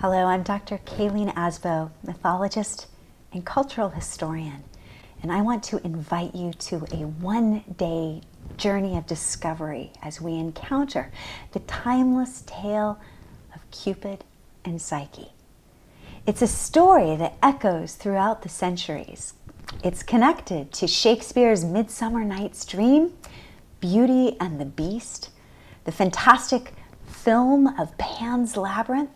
Hello, I'm Dr. Kayleen Asbo, mythologist and cultural historian, and I want to invite you to a one-day journey of discovery as we encounter the timeless tale of Cupid and Psyche. It's a story that echoes throughout the centuries. It's connected to Shakespeare's Midsummer Night's Dream, Beauty and the Beast, the fantastic film of Pan's Labyrinth,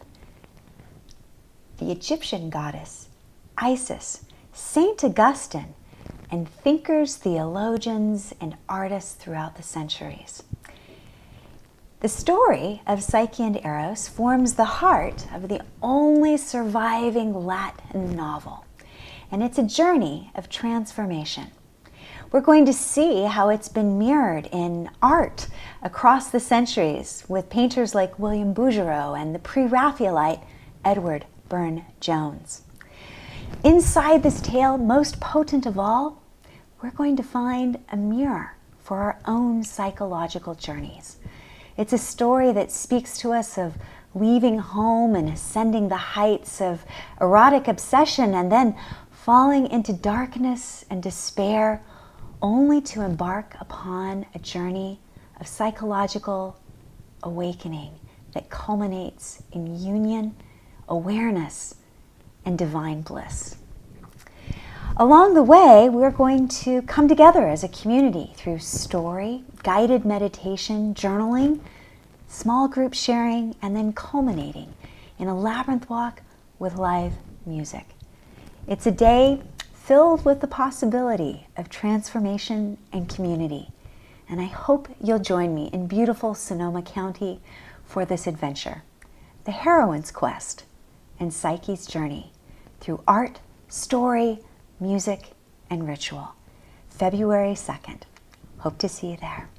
the Egyptian goddess, Isis, Saint Augustine, and thinkers, theologians, and artists throughout the centuries. The story of Psyche and Eros forms the heart of the only surviving Latin novel, and it's a journey of transformation. We're going to see how it's been mirrored in art across the centuries with painters like William Bouguereau and the pre-Raphaelite Edward Burne-Jones. Inside this tale, most potent of all, we're going to find a mirror for our own psychological journeys. It's a story that speaks to us of leaving home and ascending the heights of erotic obsession and then falling into darkness and despair, only to embark upon a journey of psychological awakening that culminates in union, awareness, and divine bliss. Along the way, we're going to come together as a community through story, guided meditation, journaling, small group sharing, and then culminating in a labyrinth walk with live music. It's a day filled with the possibility of transformation and community, and I hope you'll join me in beautiful Sonoma County for this adventure, the heroine's quest and Psyche's journey through art, story, music, and ritual. February 2nd. Hope to see you there.